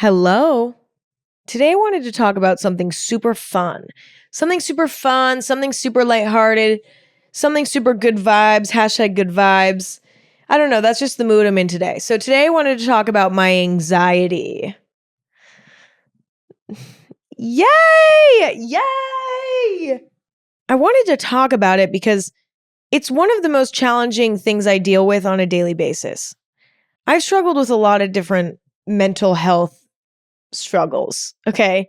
Hello. Today I wanted to talk about something super fun. Something super lighthearted, something super good vibes, hashtag good vibes. I don't know, that's just the mood I'm in today. So today I wanted to talk about my anxiety. Yay! Yay! I wanted to talk about it because it's one of the most challenging things I deal with on a daily basis. I've struggled with a lot of different mental health struggles, okay?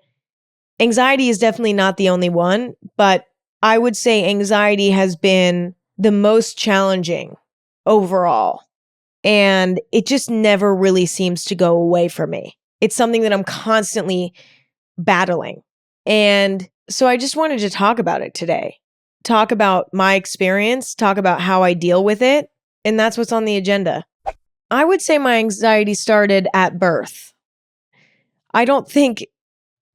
Anxiety is definitely not the only one, but I would say anxiety has been the most challenging overall. And it just never really seems to go away from me. It's something that I'm constantly battling. And so I just wanted to talk about it today. Talk about my experience, talk about how I deal with it, and that's what's on the agenda. I would say my anxiety started at birth. I don't think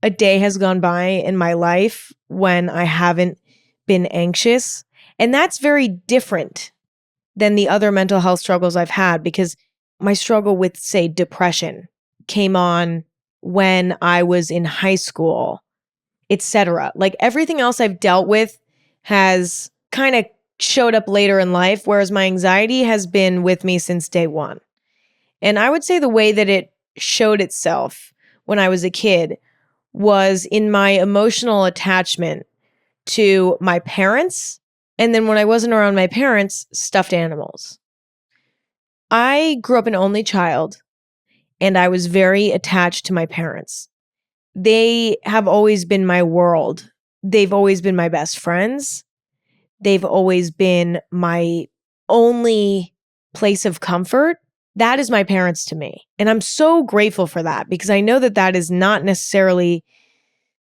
a day has gone by in my life when I haven't been anxious. And that's very different than the other mental health struggles I've had because my struggle with, say, depression came on when I was in high school, etc. Like everything else I've dealt with has kind of showed up later in life, whereas my anxiety has been with me since day one. And I would say the way that it showed itself when I was a kid was in my emotional attachment to my parents. And then when I wasn't around my parents, stuffed animals. I grew up an only child and I was very attached to my parents. They have always been my world. They've always been my best friends. They've always been my only place of comfort. That is my parents to me. And I'm so grateful for that because I know that that is not necessarily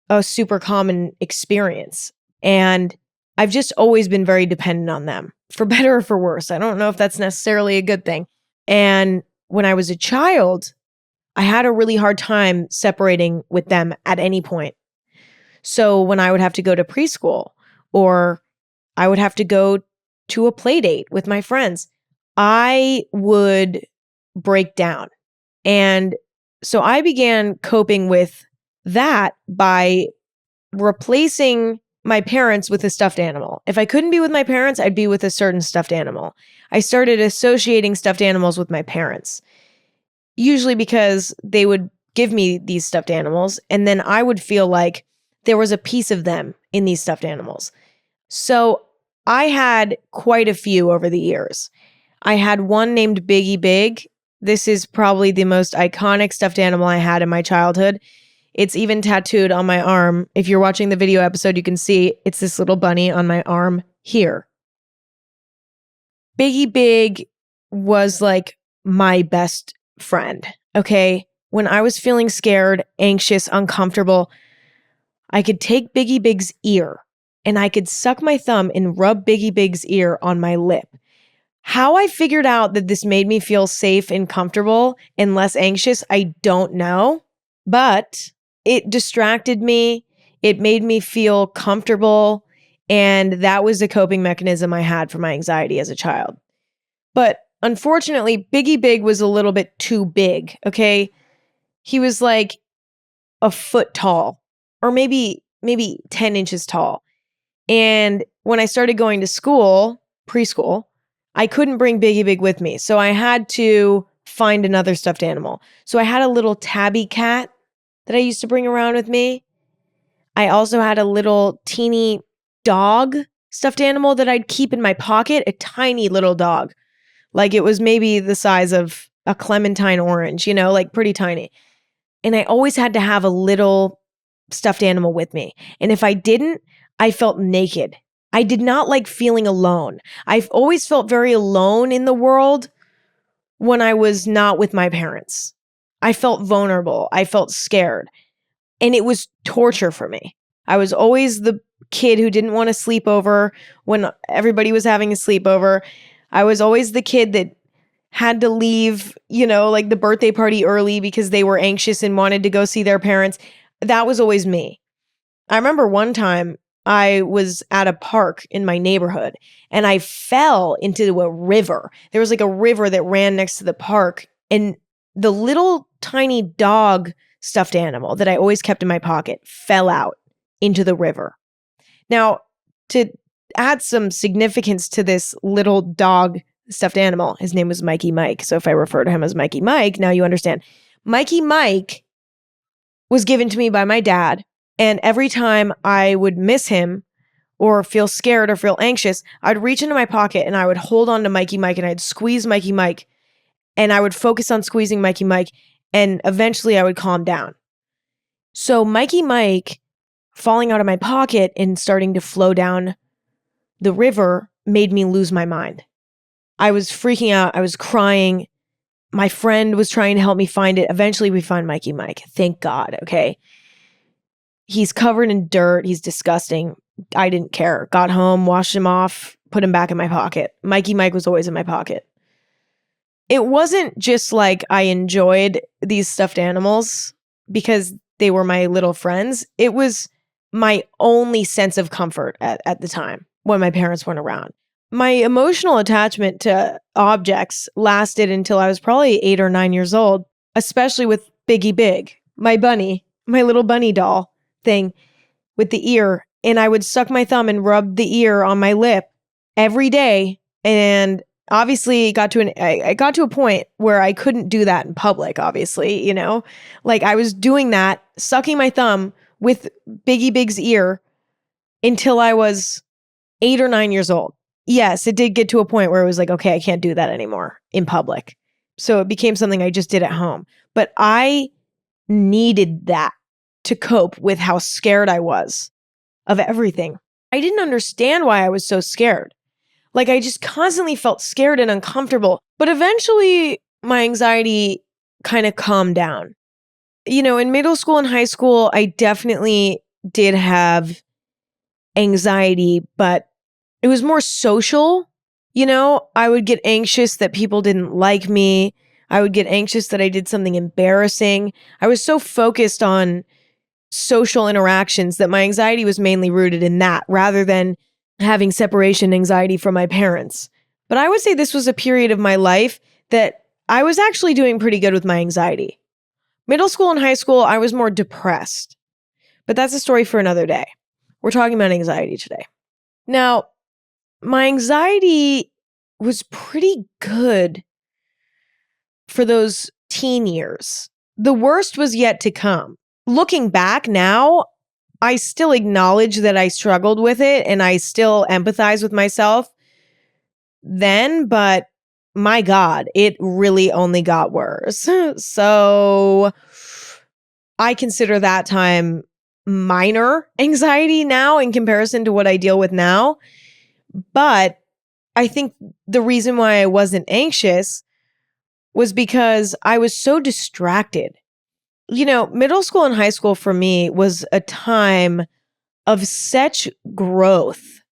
a super common experience. And I've just always been very dependent on them, for better or for worse. I don't know if that's necessarily a good thing. And when I was a child, I had a really hard time separating with them at any point. So when I would have to go to preschool or I would have to go to a play date with my friends, I would break down. And so I began coping with that by replacing my parents with a stuffed animal. If I couldn't be with my parents, I'd be with a certain stuffed animal. I started associating stuffed animals with my parents, usually because they would give me these stuffed animals, and then I would feel like there was a piece of them in these stuffed animals. So I had quite a few over the years. I had one named Biggie Big. This is probably the most iconic stuffed animal I had in my childhood. It's even tattooed on my arm. If you're watching the video episode, you can see it's this little bunny on my arm here. Biggie Big was like my best friend, okay? When I was feeling scared, anxious, uncomfortable, I could take Biggie Big's ear and I could suck my thumb and rub Biggie Big's ear on my lip. How I figured out that this made me feel safe and comfortable and less anxious, I don't know, but it distracted me. It made me feel comfortable. And that was the coping mechanism I had for my anxiety as a child. But unfortunately, Biggie Big was a little bit too big, okay? He was like a foot tall or maybe 10 inches tall. And when I started going to school, preschool, I couldn't bring Biggie Big with me. So I had to find another stuffed animal. So I had a little tabby cat that I used to bring around with me. I also had a little teeny dog stuffed animal that I'd keep in my pocket, a tiny little dog. Like it was maybe the size of a clementine orange, like pretty tiny. And I always had to have a little stuffed animal with me. And if I didn't, I felt naked. I did not like feeling alone. I've always felt very alone in the world when I was not with my parents. I felt vulnerable. I felt scared. And it was torture for me. I was always the kid who didn't want to sleep over when everybody was having a sleepover. I was always the kid that had to leave, like the birthday party early because they were anxious and wanted to go see their parents. That was always me. I remember one time I was at a park in my neighborhood and I fell into a river. There was like a river that ran next to the park, and the little tiny dog stuffed animal that I always kept in my pocket fell out into the river. Now, to add some significance to this little dog stuffed animal, his name was Mikey Mike. So if I refer to him as Mikey Mike, now you understand. Mikey Mike was given to me by my dad. And every time I would miss him or feel scared or feel anxious, I'd reach into my pocket and I would hold on to Mikey Mike and I'd squeeze Mikey Mike. And I would focus on squeezing Mikey Mike. And eventually I would calm down. So Mikey Mike falling out of my pocket and starting to flow down the river made me lose my mind. I was freaking out. I was crying. My friend was trying to help me find it. Eventually we find Mikey Mike. Thank God. Okay. He's covered in dirt. He's disgusting. I didn't care. Got home, washed him off, put him back in my pocket. Mikey Mike was always in my pocket. It wasn't just like I enjoyed these stuffed animals because they were my little friends. It was my only sense of comfort at the time when my parents weren't around. My emotional attachment to objects lasted until I was probably 8 or 9 years old, especially with Biggie Big, my bunny, my little bunny doll thing with the ear. And I would suck my thumb and rub the ear on my lip every day. And obviously I got to a point where I couldn't do that in public, obviously, you know, like I was doing that, sucking my thumb with Biggie Big's ear until I was 8 or 9 years old. Yes, it did get to a point where it was like, okay, I can't do that anymore in public. So it became something I just did at home. But I needed that to cope with how scared I was of everything. I didn't understand why I was so scared. Like I just constantly felt scared and uncomfortable. But eventually my anxiety kind of calmed down. You know, in middle school and high school, I definitely did have anxiety, but it was more social. You know, I would get anxious that people didn't like me. I would get anxious that I did something embarrassing. I was so focused on social interactions that my anxiety was mainly rooted in that rather than having separation anxiety from my parents. But I would say this was a period of my life that I was actually doing pretty good with my anxiety. Middle school and high school, I was more depressed. But that's a story for another day. We're talking about anxiety today. Now, my anxiety was pretty good for those teen years. The worst was yet to come. Looking back now, I still acknowledge that I struggled with it and I still empathize with myself then, but my God, it really only got worse. So I consider that time minor anxiety now in comparison to what I deal with now. But I think the reason why I wasn't anxious was because I was so distracted. You know, middle school and high school for me was a time of such growth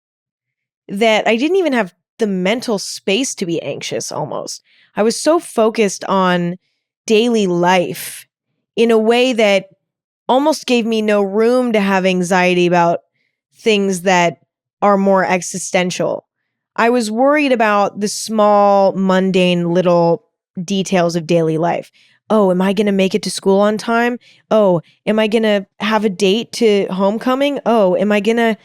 that I didn't even have the mental space to be anxious almost. I was so focused on daily life in a way that almost gave me no room to have anxiety about things that are more existential. I was worried about the small, mundane little details of daily life. Oh, am I going to make it to school on time? Oh, am I going to have a date to homecoming? Oh, am I going to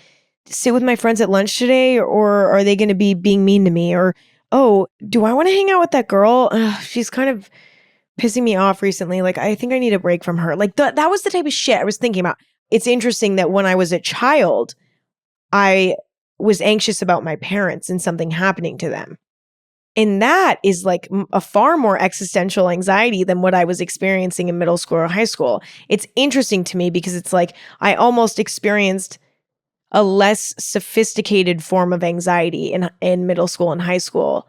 sit with my friends at lunch today? Or are they going to be being mean to me? Or, oh, do I want to hang out with that girl? She's kind of pissing me off recently. Like, I think I need a break from her. Like, that was the type of shit I was thinking about. It's interesting that when I was a child, I was anxious about my parents and something happening to them. And that is like a far more existential anxiety than what I was experiencing in middle school or high school. It's interesting to me because it's like I almost experienced a less sophisticated form of anxiety in middle school and high school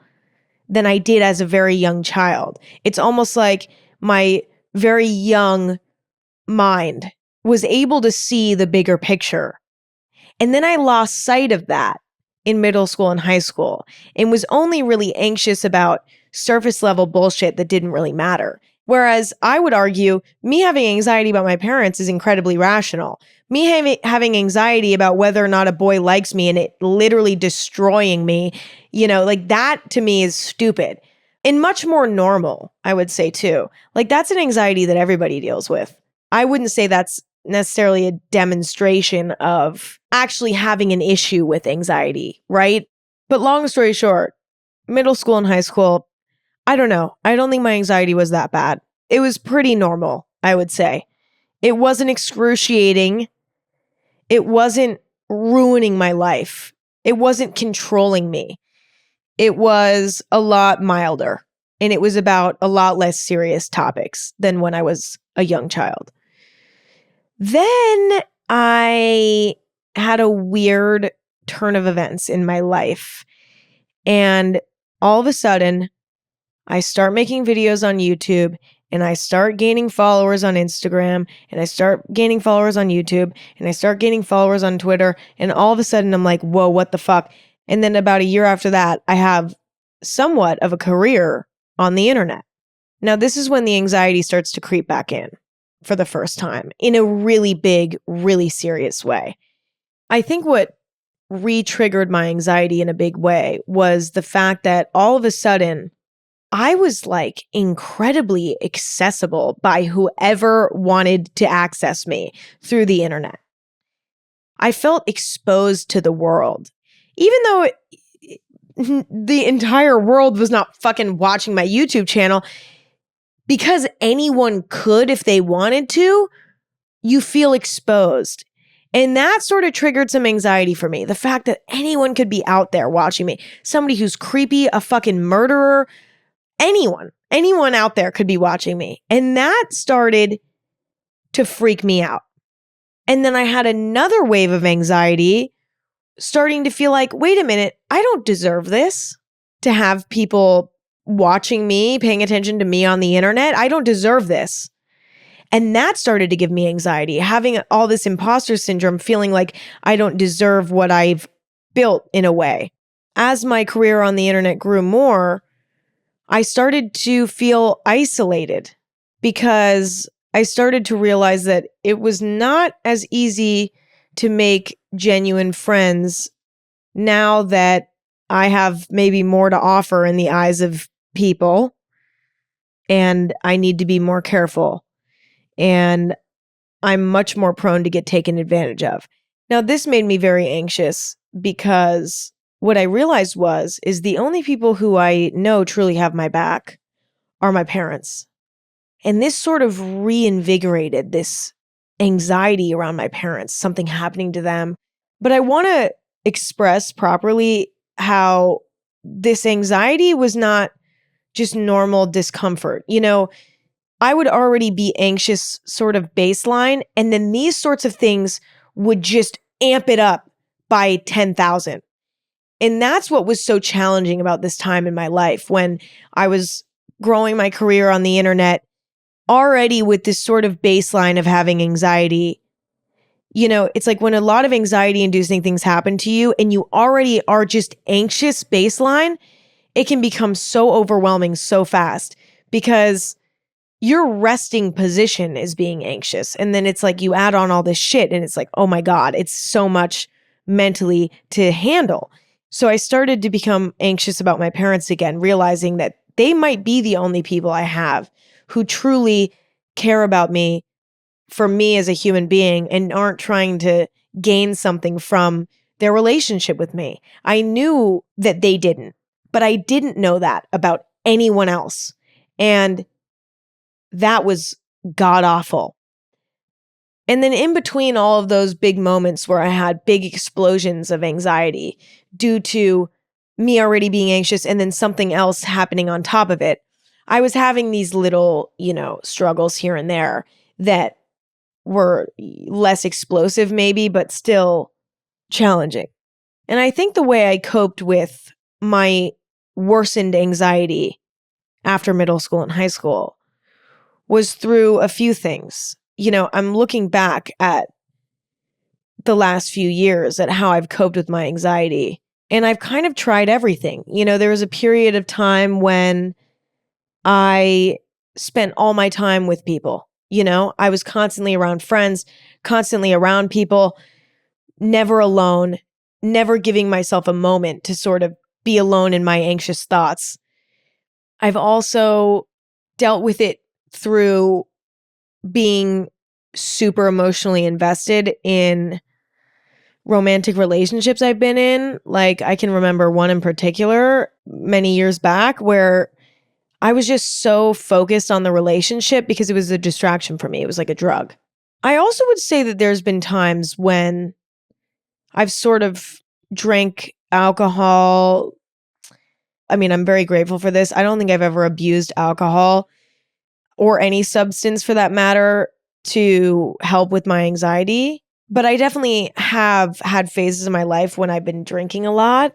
than I did as a very young child. It's almost like my very young mind was able to see the bigger picture. And then I lost sight of that in middle school and high school and was only really anxious about surface level bullshit that didn't really matter. Whereas I would argue me having anxiety about my parents is incredibly rational. Me having anxiety about whether or not a boy likes me and it literally destroying me, you know, like that to me is stupid and much more normal, I would say too. Like that's an anxiety that everybody deals with. I wouldn't say that's necessarily a demonstration of actually having an issue with anxiety, right? But long story short, middle school and high school, I don't know. I don't think my anxiety was that bad. It was pretty normal, I would say. It wasn't excruciating. It wasn't ruining my life. It wasn't controlling me. It was a lot milder, and it was about a lot less serious topics than when I was a young child. Then I had a weird turn of events in my life, and all of a sudden, I start making videos on YouTube, and I start gaining followers on Instagram, and I start gaining followers on YouTube, and I start gaining followers on Twitter, and all of a sudden I'm like, whoa, what the fuck? And then about a year after that, I have somewhat of a career on the internet. Now, this is when the anxiety starts to creep back in for the first time in a really big, really serious way. I think what re-triggered my anxiety in a big way was the fact that all of a sudden, I was like incredibly accessible by whoever wanted to access me through the internet. I felt exposed to the world, even though the entire world was not fucking watching my YouTube channel. Because anyone could if they wanted to, you feel exposed. And that sort of triggered some anxiety for me. The fact that anyone could be out there watching me. Somebody who's creepy, a fucking murderer, anyone out there could be watching me. And that started to freak me out. And then I had another wave of anxiety starting to feel like, wait a minute, I don't deserve this. To have people watching me, paying attention to me on the internet. I don't deserve this. And that started to give me anxiety, having all this imposter syndrome, feeling like I don't deserve what I've built in a way. As my career on the internet grew more, I started to feel isolated because I started to realize that it was not as easy to make genuine friends now that I have maybe more to offer in the eyes of people, and I need to be more careful, and I'm much more prone to get taken advantage of. Now, this made me very anxious because what I realized is the only people who I know truly have my back are my parents. And this sort of reinvigorated this anxiety around my parents, something happening to them. But I want to express properly how this anxiety was not just normal discomfort. You know, I would already be anxious sort of baseline, and then these sorts of things would just amp it up by 10,000. And that's what was so challenging about this time in my life when I was growing my career on the internet, already with this sort of baseline of having anxiety. You know, it's like when a lot of anxiety-inducing things happen to you and you already are just anxious baseline, it can become so overwhelming so fast because your resting position is being anxious. And then it's like you add on all this shit and it's like, oh my God, it's so much mentally to handle. So I started to become anxious about my parents again, realizing that they might be the only people I have who truly care about me for me as a human being and aren't trying to gain something from their relationship with me. I knew that they didn't, but I didn't know that about anyone else. And that was god awful. And then in between all of those big moments where I had big explosions of anxiety due to me already being anxious and then something else happening on top of it, I was having these little, struggles here and there that were less explosive maybe, but still challenging. And I think the way I coped with my worsened anxiety after middle school and high school was through a few things. I'm looking back at the last few years at how I've coped with my anxiety, and I've kind of tried everything. There was a period of time when I spent all my time with people. I was constantly around friends, constantly around people, never alone, never giving myself a moment to sort of be alone in my anxious thoughts. I've also dealt with it through being super emotionally invested in romantic relationships I've been in. Like, I can remember one in particular many years back where I was just so focused on the relationship because it was a distraction for me. It was like a drug. I also would say that there's been times when I've sort of drank alcohol. I mean, I'm very grateful for this. I don't think I've ever abused alcohol or any substance for that matter to help with my anxiety. But I definitely have had phases in my life when I've been drinking a lot,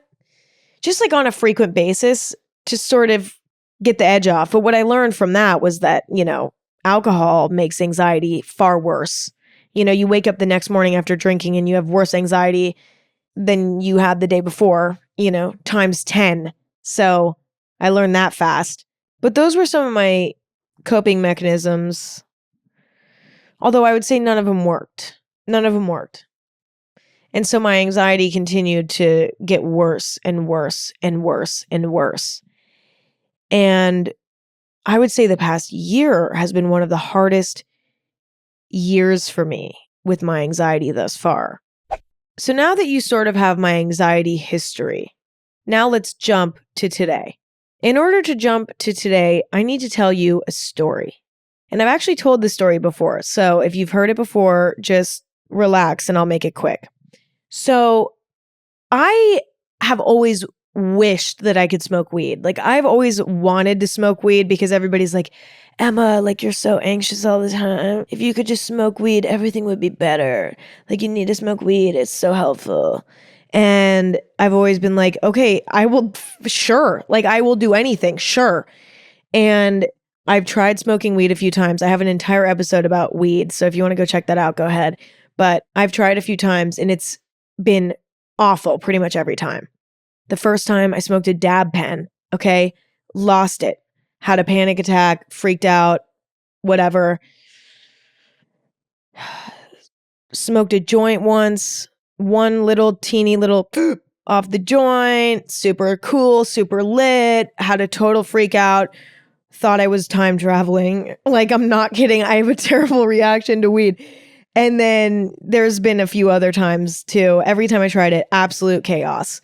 just like on a frequent basis to sort of get the edge off. But what I learned from that was that, alcohol makes anxiety far worse. You wake up the next morning after drinking and you have worse anxiety than you had the day before, times 10. So I learned that fast. But those were some of my coping mechanisms. Although I would say none of them worked. None of them worked. And so my anxiety continued to get worse and worse and worse and worse. And I would say the past year has been one of the hardest years for me with my anxiety thus far. So now that you sort of have my anxiety history, now let's jump to today. In order to jump to today, I need to tell you a story. And I've actually told this story before. So if you've heard it before, just relax and I'll make it quick. So I have always wished that I could smoke weed. Like, I've always wanted to smoke weed because everybody's like, Emma, like, you're so anxious all the time. If you could just smoke weed, everything would be better. Like, you need to smoke weed. It's so helpful. And I've always been like, okay, I will, sure. Like, I will do anything, sure. And I've tried smoking weed a few times. I have an entire episode about weed. So if you want to go check that out, go ahead. But I've tried a few times and it's been awful pretty much every time. The first time I smoked a dab pen, okay, lost it, had a panic attack, freaked out, whatever. Smoked a joint once, one little teeny little off the joint, super cool, super lit, had a total freak out, thought I was time traveling. Like, I'm not kidding. I have a terrible reaction to weed. And then there's been a few other times too. Every time I tried it, absolute chaos.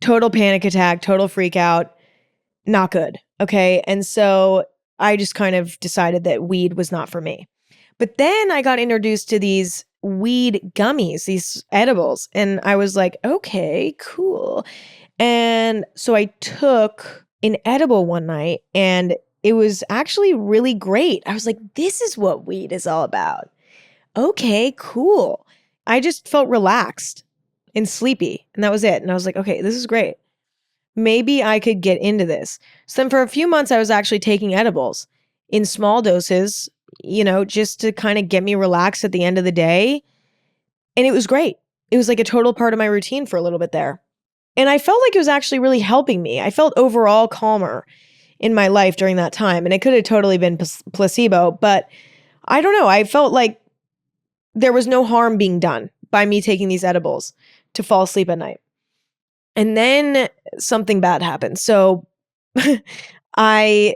Total panic attack, total freak out, not good. Okay. And so I just kind of decided that weed was not for me. But then I got introduced to these weed gummies, these edibles. And I was like, okay, cool. And so I took an edible one night and it was actually really great. I was like, this is what weed is all about. Okay, cool. I just felt relaxed and sleepy. And that was it. And I was like, okay, this is great. Maybe I could get into this. So then for a few months, I was actually taking edibles in small doses, just to kind of get me relaxed at the end of the day. And it was great. It was like a total part of my routine for a little bit there. And I felt like it was actually really helping me. I felt overall calmer in my life during that time. And it could have totally been placebo, but I don't know. I felt like there was no harm being done by me taking these edibles to fall asleep at night. And then something bad happened. So I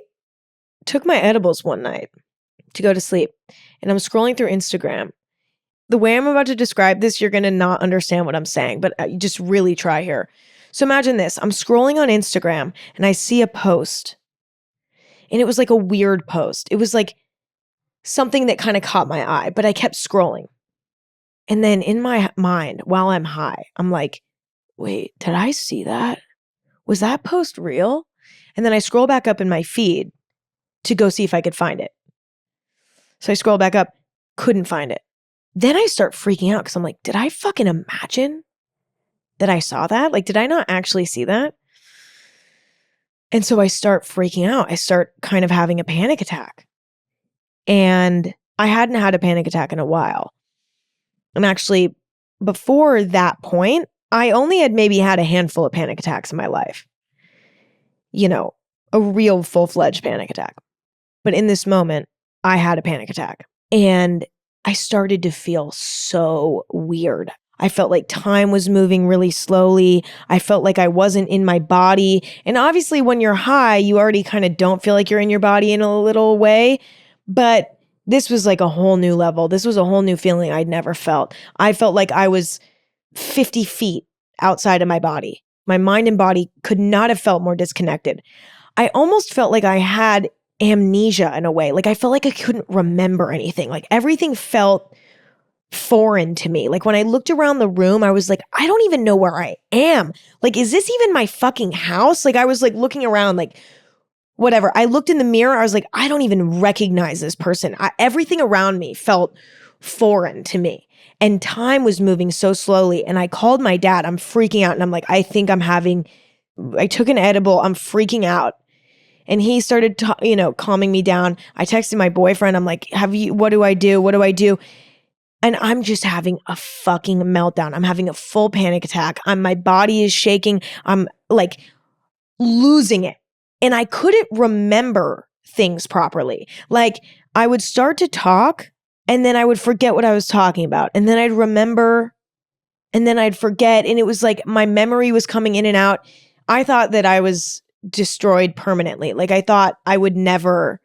took my edibles one night to go to sleep and I'm scrolling through Instagram. The way I'm about to describe this, you're going to not understand what I'm saying, but just really try here. So imagine this. I'm scrolling on Instagram and I see a post and it was like a weird post. It was like something that kind of caught my eye, but I kept scrolling. And then in my mind, while I'm high, I'm like, wait, did I see that? Was that post real? And then I scroll back up in my feed to go see if I could find it. So I scroll back up, couldn't find it. Then I start freaking out because I'm like, did I fucking imagine that I saw that? Like, did I not actually see that? And so I start freaking out. I start kind of having a panic attack. And I hadn't had a panic attack in a while. And actually, before that point, I only had maybe had a handful of panic attacks in my life. A real full-fledged panic attack. But in this moment, I had a panic attack. And I started to feel so weird. I felt like time was moving really slowly. I felt like I wasn't in my body. And obviously, when you're high, you already kind of don't feel like you're in your body in a little way. But this was like a whole new level. This was a whole new feeling I'd never felt. I felt like I was 50 feet outside of my body. My mind and body could not have felt more disconnected. I almost felt like I had amnesia in a way. Like I felt like I couldn't remember anything. Like everything felt foreign to me. Like when I looked around the room, I was like, I don't even know where I am. Like, is this even my fucking house? Like I was like looking around like, whatever. I looked in the mirror. I was like, I don't even recognize this person. Everything around me felt foreign to me. And time was moving so slowly. And I called my dad. I'm freaking out. And I'm like, I took an edible. I'm freaking out. And he started, calming me down. I texted my boyfriend. I'm like, what do I do? What do I do? And I'm just having a fucking meltdown. I'm having a full panic attack. My body is shaking. I'm like losing it. And I couldn't remember things properly. Like I would start to talk and then I would forget what I was talking about. And then I'd remember and then I'd forget. And it was like my memory was coming in and out. I thought that I was destroyed permanently. Like I thought I would never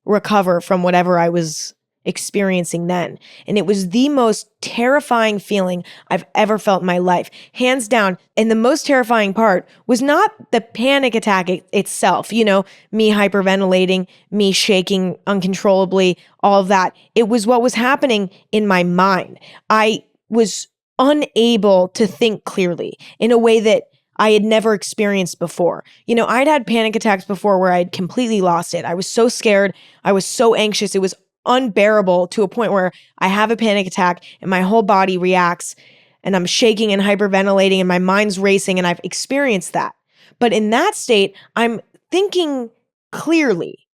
recover from whatever I was experiencing then. And it was the most terrifying feeling I've ever felt in my life, hands down. And the most terrifying part was not the panic attack itself, me hyperventilating, me shaking uncontrollably, all of that. It was what was happening in my mind. I was unable to think clearly in a way that I had never experienced before. I'd had panic attacks before where I'd completely lost it. I was so scared. I was so anxious. It was unbearable to a point where I have a panic attack and my whole body reacts and I'm shaking and hyperventilating and my mind's racing, and I've experienced that. But in that state, I'm thinking clearly.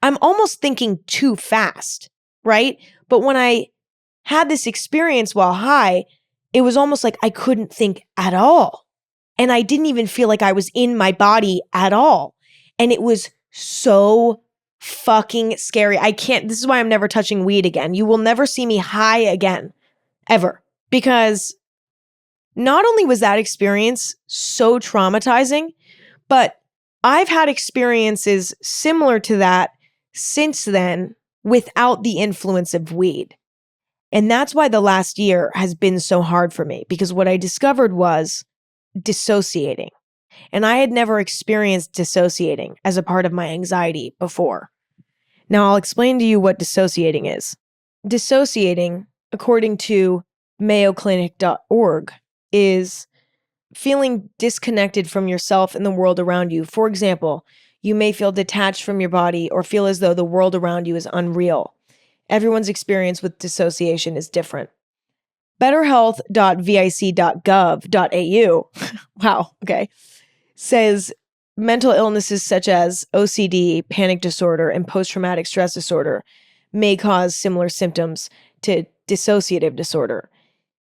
I'm almost thinking too fast, right? But when I had this experience while high, it was almost like I couldn't think at all. And I didn't even feel like I was in my body at all. And it was so fucking scary. This is why I'm never touching weed again. You will never see me high again, ever. Because not only was that experience so traumatizing, but I've had experiences similar to that since then without the influence of weed. And that's why the last year has been so hard for me, because what I discovered was dissociating. And I had never experienced dissociating as a part of my anxiety before. Now I'll explain to you what dissociating is. Dissociating, according to mayoclinic.org, is feeling disconnected from yourself and the world around you. For example, you may feel detached from your body or feel as though the world around you is unreal. Everyone's experience with dissociation is different. betterhealth.vic.gov.au wow, okay, says mental illnesses such as OCD, panic disorder, and post-traumatic stress disorder may cause similar symptoms to dissociative disorder.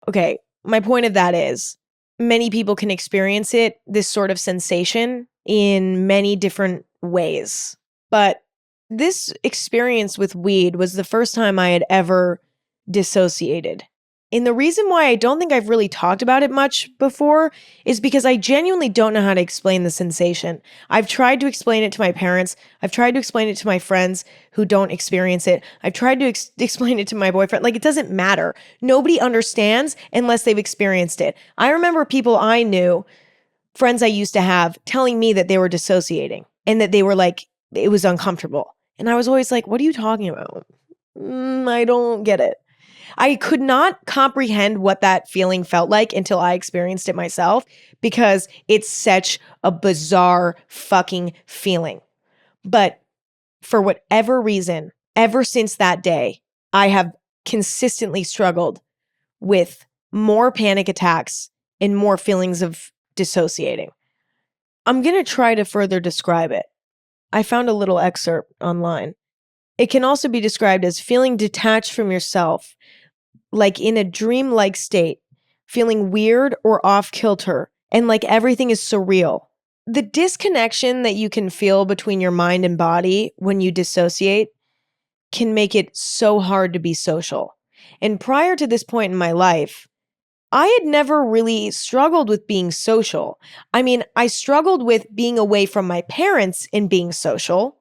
Okay, my point of that is many people can experience this sort of sensation, in many different ways. But this experience with weed was the first time I had ever dissociated. And the reason why I don't think I've really talked about it much before is because I genuinely don't know how to explain the sensation. I've tried to explain it to my parents. I've tried to explain it to my friends who don't experience it. I've tried to explain it to my boyfriend. Like, it doesn't matter. Nobody understands unless they've experienced it. I remember people I knew, friends I used to have, telling me that they were dissociating and that they were like, it was uncomfortable. And I was always like, what are you talking about? I don't get it. I could not comprehend what that feeling felt like until I experienced it myself, because it's such a bizarre fucking feeling. But for whatever reason, ever since that day, I have consistently struggled with more panic attacks and more feelings of dissociating. I'm going to try to further describe it. I found a little excerpt online. It can also be described as feeling detached from yourself, like in a dreamlike state, feeling weird or off kilter, and like everything is surreal. The disconnection that you can feel between your mind and body when you dissociate can make it so hard to be social. And prior to this point in my life, I had never really struggled with being social. I mean, I struggled with being away from my parents and being social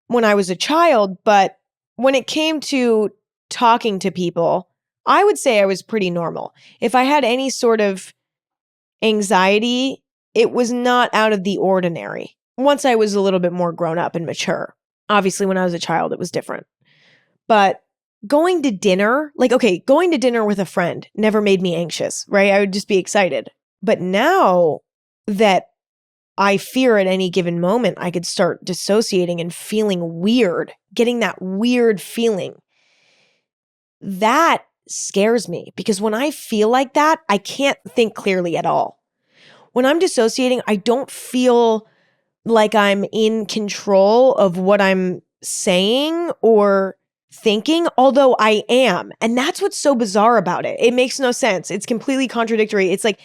when I was a child, but when it came to talking to people, I would say I was pretty normal. If I had any sort of anxiety, it was not out of the ordinary. Once I was a little bit more grown up and mature. Obviously, when I was a child, it was different. But going to dinner, going to dinner with a friend never made me anxious, right? I would just be excited. But now that I fear at any given moment, I could start dissociating and feeling weird, getting that weird feeling. That scares me because when I feel like that, I can't think clearly at all. When I'm dissociating, I don't feel like I'm in control of what I'm saying or thinking, although I am. And that's what's so bizarre about it. It makes no sense. It's completely contradictory. It's like,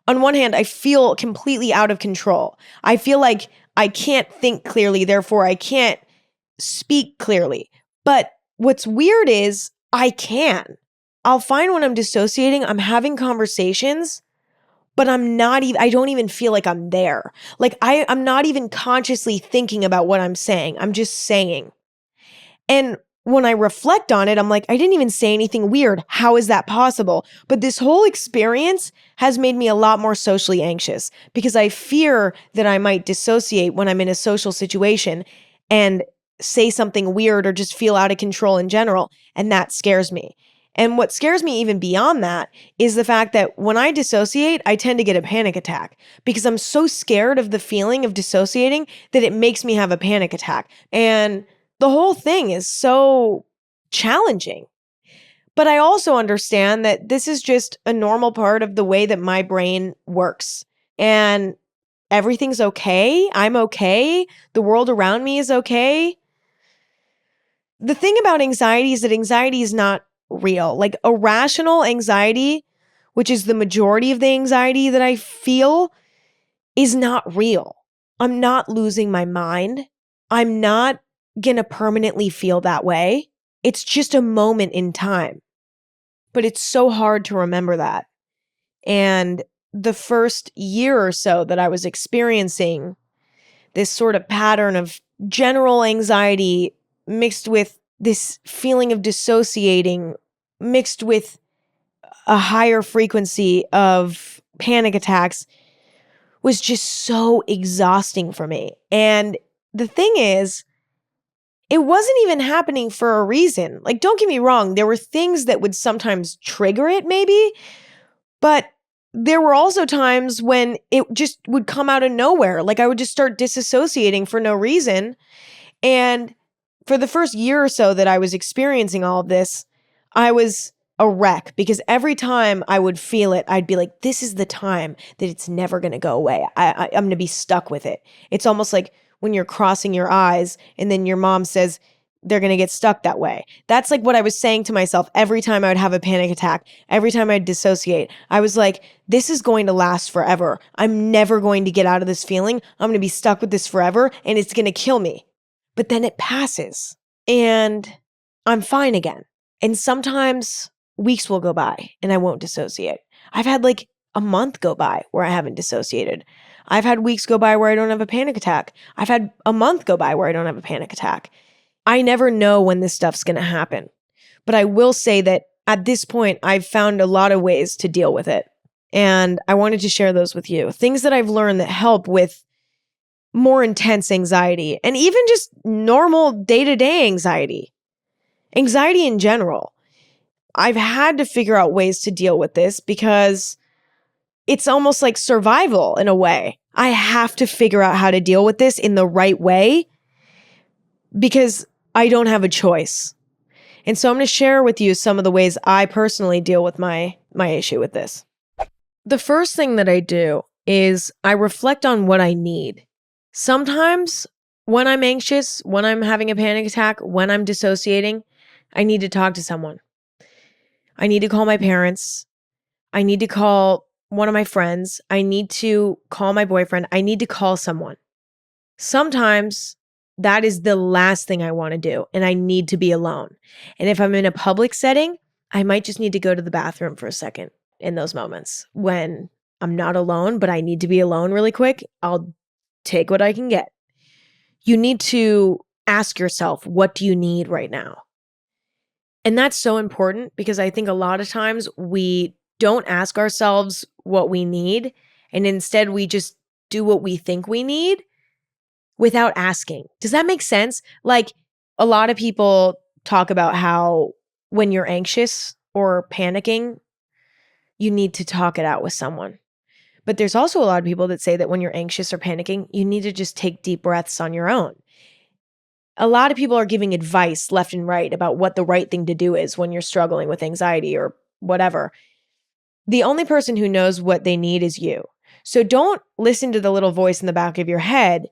on one hand, I feel completely out of control. I feel like I can't think clearly, therefore I can't speak clearly. But what's weird is I can. I'll find when I'm dissociating, I'm having conversations, but I don't even feel like I'm there. Like I'm not even consciously thinking about what I'm saying. I'm just saying. And when I reflect on it, I'm like, I didn't even say anything weird. How is that possible? But this whole experience has made me a lot more socially anxious because I fear that I might dissociate when I'm in a social situation and say something weird or just feel out of control in general. And that scares me. And what scares me even beyond that is the fact that when I dissociate, I tend to get a panic attack because I'm so scared of the feeling of dissociating that it makes me have a panic attack. And the whole thing is so challenging. But I also understand that this is just a normal part of the way that my brain works. And everything's okay. I'm okay. The world around me is okay. The thing about anxiety is that anxiety is not real. Like irrational anxiety, which is the majority of the anxiety that I feel, is not real. I'm not losing my mind. I'm not gonna permanently feel that way. It's just a moment in time. But it's so hard to remember that. And the first year or so that I was experiencing this sort of pattern of general anxiety mixed with this feeling of dissociating, mixed with a higher frequency of panic attacks was just so exhausting for me. And the thing is, it wasn't even happening for a reason. Like, don't get me wrong, there were things that would sometimes trigger it maybe, but there were also times when it just would come out of nowhere. Like I would just start disassociating for no reason. And for the first year or so that I was experiencing all of this, I was a wreck because every time I would feel it, I'd be like, this is the time that it's never going to go away. I'm going to be stuck with it. It's almost like when you're crossing your eyes and then your mom says they're going to get stuck that way. That's like what I was saying to myself every time I would have a panic attack, every time I'd dissociate. I was like, this is going to last forever. I'm never going to get out of this feeling. I'm going to be stuck with this forever and it's going to kill me. But then it passes and I'm fine again. And sometimes weeks will go by and I won't dissociate. I've had like a month go by where I haven't dissociated. I've had weeks go by where I don't have a panic attack. I've had a month go by where I don't have a panic attack. I never know when this stuff's going to happen. But I will say that at this point, I've found a lot of ways to deal with it. And I wanted to share those with you. Things that I've learned that help with more intense anxiety and even just normal day-to-day anxiety. Anxiety in general. I've had to figure out ways to deal with this because it's almost like survival in a way. I have to figure out how to deal with this in the right way because I don't have a choice. And so I'm going to share with you some of the ways I personally deal with my issue with this. The first thing that I do is I reflect on what I need. Sometimes when I'm anxious, when I'm having a panic attack, when I'm dissociating, I need to talk to someone. I need to call my parents. I need to call one of my friends. I need to call my boyfriend. I need to call someone. Sometimes that is the last thing I want to do, and I need to be alone. And if I'm in a public setting, I might just need to go to the bathroom for a second in those moments when I'm not alone, but I need to be alone really quick. I'll take what I can get. You need to ask yourself, what do you need right now? And that's so important because I think a lot of times we don't ask ourselves what we need, and instead we just do what we think we need without asking. Does that make sense? Like, a lot of people talk about how when you're anxious or panicking, you need to talk it out with someone. But there's also a lot of people that say that when you're anxious or panicking, you need to just take deep breaths on your own. A lot of people are giving advice left and right about what the right thing to do is when you're struggling with anxiety or whatever. The only person who knows what they need is you. So don't listen to the little voice in the back of your head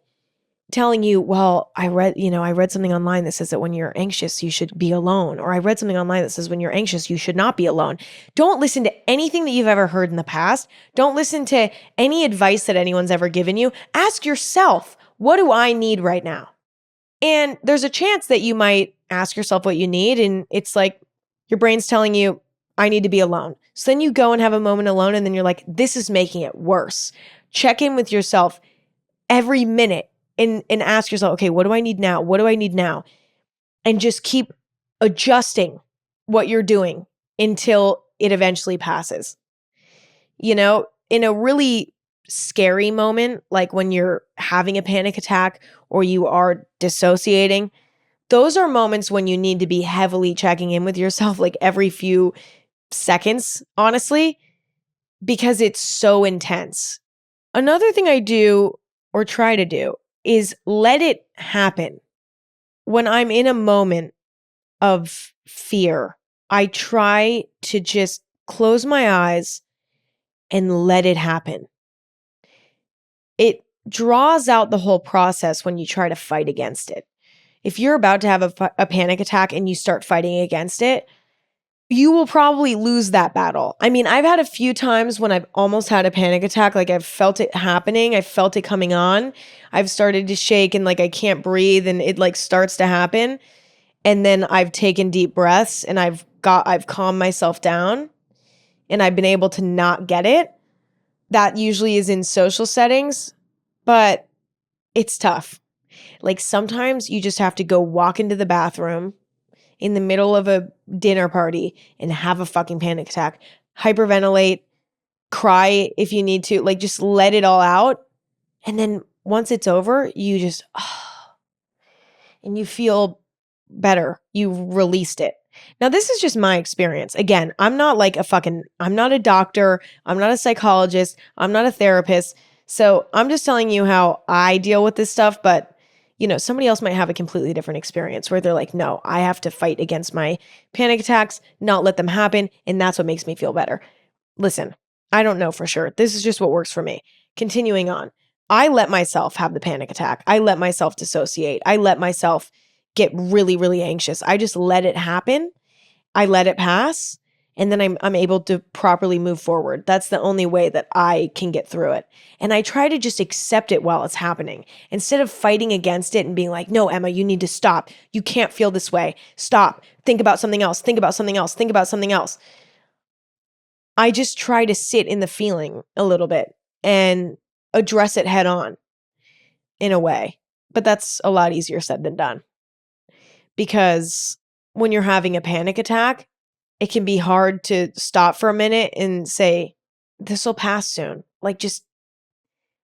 telling you, well, I read something online that says that when you're anxious, you should be alone. Or I read something online that says when you're anxious, you should not be alone. Don't listen to anything that you've ever heard in the past. Don't listen to any advice that anyone's ever given you. Ask yourself, what do I need right now? And there's a chance that you might ask yourself what you need, and it's like your brain's telling you, I need to be alone. So then you go and have a moment alone, and then you're like, this is making it worse. Check in with yourself every minute and ask yourself, okay, what do I need now? What do I need now? And just keep adjusting what you're doing until it eventually passes. You know, in a really scary moment, like when you're having a panic attack or you are dissociating, those are moments when you need to be heavily checking in with yourself, like every few seconds, honestly, because it's so intense. Another thing I do or try to do is let it happen. When I'm in a moment of fear, I try to just close my eyes and let it happen. It draws out the whole process when you try to fight against it. If you're about to have a panic attack and you start fighting against it, you will probably lose that battle. I mean, I've had a few times when I've almost had a panic attack, like I've felt it happening, I felt it coming on. I've started to shake and like I can't breathe and it like starts to happen. And then I've taken deep breaths and I've calmed myself down and I've been able to not get it. That usually is in social settings, but it's tough. Like sometimes you just have to go walk into the bathroom in the middle of a dinner party and have a fucking panic attack, hyperventilate, cry if you need to, like just let it all out. And then once it's over, you just, and you feel better. You released it. Now, this is just my experience. Again, I'm not a doctor. I'm not a psychologist. I'm not a therapist. So I'm just telling you how I deal with this stuff, but you know, somebody else might have a completely different experience where they're like, no, I have to fight against my panic attacks, not let them happen. And that's what makes me feel better. Listen, I don't know for sure. This is just what works for me. Continuing on. I let myself have the panic attack. I let myself dissociate. I let myself get really, really anxious. I just let it happen. I let it pass. And then I'm able to properly move forward. That's the only way that I can get through it. And I try to just accept it while it's happening instead of fighting against it and being like, no, Emma, you need to stop. You can't feel this way. Stop. Think about something else. Think about something else. Think about something else. I just try to sit in the feeling a little bit and address it head on in a way. But that's a lot easier said than done. Because when you're having a panic attack, it can be hard to stop for a minute and say, this will pass soon. Like just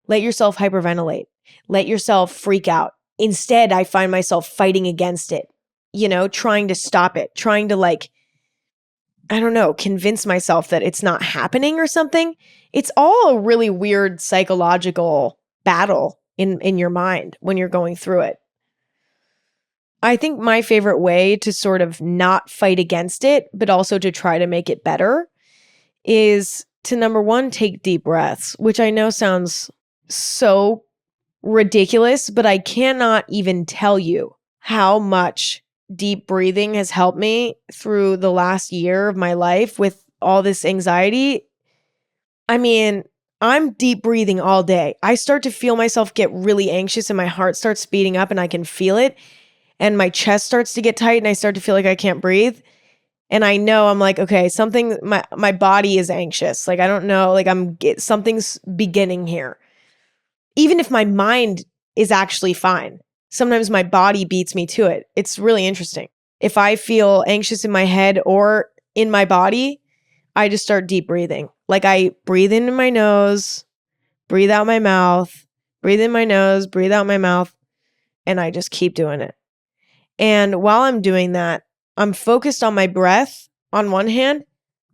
let yourself hyperventilate. Let yourself freak out. Instead, I find myself fighting against it, you know, trying to stop it, trying to like, I don't know, convince myself that it's not happening or something. It's all a really weird psychological battle in your mind when you're going through it. I think my favorite way to sort of not fight against it, but also to try to make it better is to, number one, take deep breaths, which I know sounds so ridiculous, but I cannot even tell you how much deep breathing has helped me through the last year of my life with all this anxiety. I mean, I'm deep breathing all day. I start to feel myself get really anxious and my heart starts speeding up and I can feel it. And my chest starts to get tight and I start to feel like I can't breathe. And I know I'm like, okay, my body is anxious. Like, I don't know, like something's beginning here. Even if my mind is actually fine, sometimes my body beats me to it. It's really interesting. if I feel anxious in my head or in my body, I just start deep breathing. Like I breathe in my nose, breathe out my mouth, breathe in my nose, breathe out my mouth, and I just keep doing it. And while I'm doing that, I'm focused on my breath on one hand,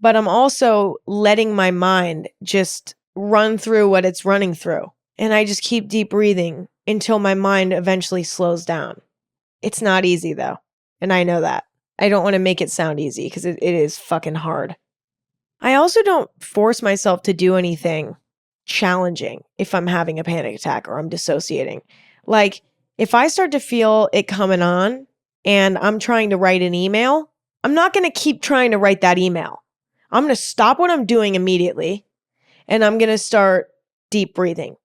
but I'm also letting my mind just run through what it's running through. And I just keep deep breathing until my mind eventually slows down. It's not easy though. And I know that. I don't want to make it sound easy because it is fucking hard. I also don't force myself to do anything challenging if I'm having a panic attack or I'm dissociating. Like if I start to feel it coming on and I'm trying to write an email, I'm not going to keep trying to write that email. I'm going to stop what I'm doing immediately and I'm going to start deep breathing.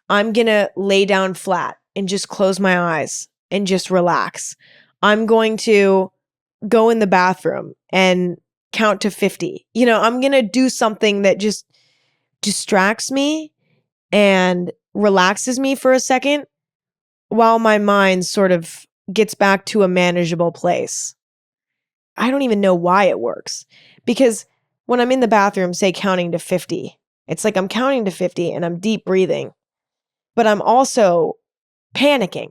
I'm going to lay down flat and just close my eyes and just relax. I'm going to go in the bathroom and count to 50. I'm going to do something that just distracts me and relaxes me for a second while my mind sort of gets back to a manageable place. I don't even know why it works. Because when I'm in the bathroom, say counting to 50, it's like I'm counting to 50 and I'm deep breathing, but I'm also panicking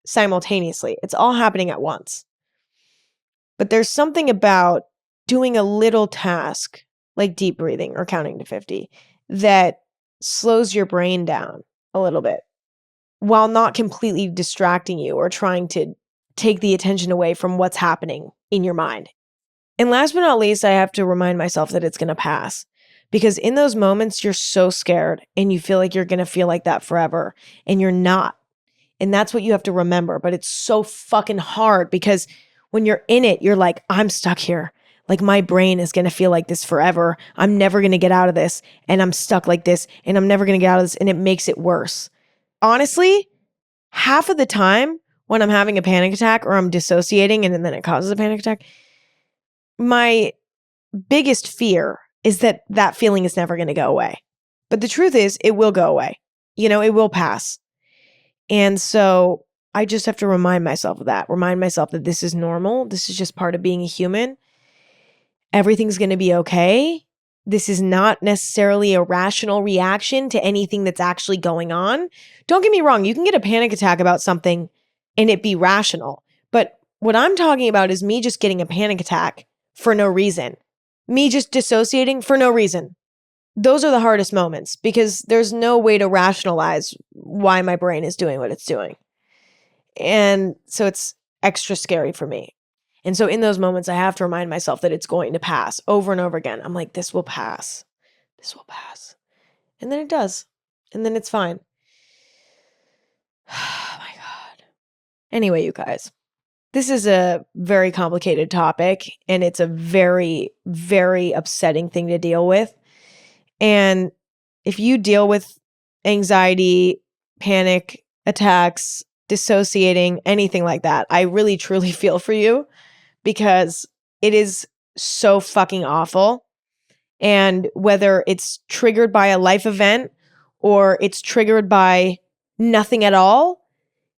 simultaneously. It's all happening at once. But there's something about doing a little task like deep breathing or counting to 50 that slows your brain down a little bit while not completely distracting you or trying to take the attention away from what's happening in your mind. And last but not least, I have to remind myself that it's going to pass, because in those moments, you're so scared and you feel like you're going to feel like that forever, and you're not. And that's what you have to remember. But it's so fucking hard because when you're in it, you're like, I'm stuck here. Like my brain is going to feel like this forever. I'm never going to get out of this. And I'm stuck like this and I'm never going to get out of this. And it makes it worse. Honestly, half of the time when I'm having a panic attack or I'm dissociating and then it causes a panic attack, my biggest fear is that that feeling is never going to go away. But the truth is, it will go away. It will pass. And so I just have to remind myself of that. Remind myself that this is normal. This is just part of being a human. Everything's going to be okay. This is not necessarily a rational reaction to anything that's actually going on. Don't get me wrong. You can get a panic attack about something and it be rational. But what I'm talking about is me just getting a panic attack for no reason. Me just dissociating for no reason. Those are the hardest moments because there's no way to rationalize why my brain is doing what it's doing. And so it's extra scary for me. And so in those moments, I have to remind myself that it's going to pass over and over again. I'm like, this will pass. This will pass. And then it does. And then it's fine. Oh my God. Anyway, you guys, this is a very complicated topic and it's a very, very upsetting thing to deal with. And if you deal with anxiety, panic attacks, dissociating, anything like that, I really, truly feel for you because it is so fucking awful. And whether it's triggered by a life event or it's triggered by nothing at all,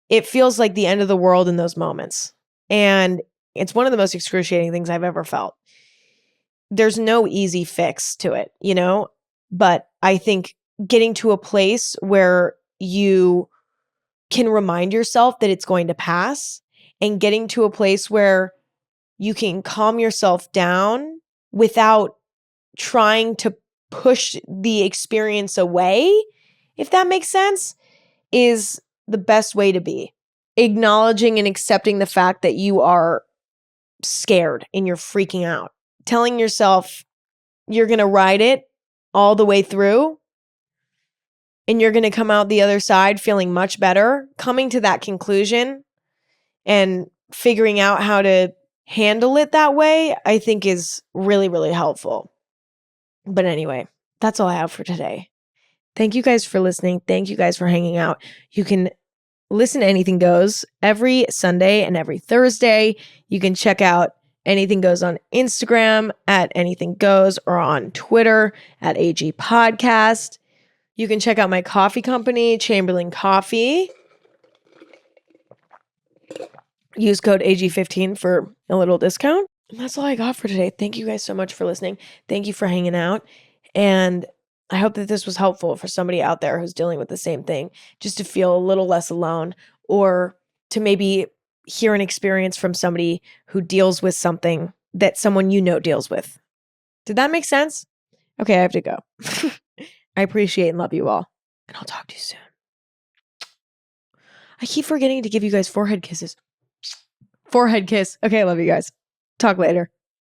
it feels like the end of the world in those moments. And it's one of the most excruciating things I've ever felt. There's no easy fix to it, but I think getting to a place where you can remind yourself that it's going to pass and getting to a place where you can calm yourself down without trying to push the experience away, if that makes sense, is the best way to be. Acknowledging and accepting the fact that you are scared and you're freaking out. Telling yourself you're going to ride it all the way through and you're going to come out the other side feeling much better. Coming to that conclusion and figuring out how to handle it that way, I think is really, really helpful. But anyway, that's all I have for today. Thank you guys for listening. Thank you guys for hanging out. You can listen to Anything Goes every Sunday and every Thursday. You can check out Anything Goes on Instagram at Anything Goes or on Twitter at AG Podcast. You can check out my coffee company, Chamberlain Coffee. use code AG15 for a little discount. And that's all I got for today. Thank you guys so much for listening. Thank you for hanging out. And I hope that this was helpful for somebody out there who's dealing with the same thing, just to feel a little less alone, or to maybe hear an experience from somebody who deals with something that someone you know deals with. Did that make sense? Okay, I have to go. I appreciate and love you all. And I'll talk to you soon. I keep forgetting to give you guys forehead kisses. Forehead kiss. Okay, I love you guys. Talk later.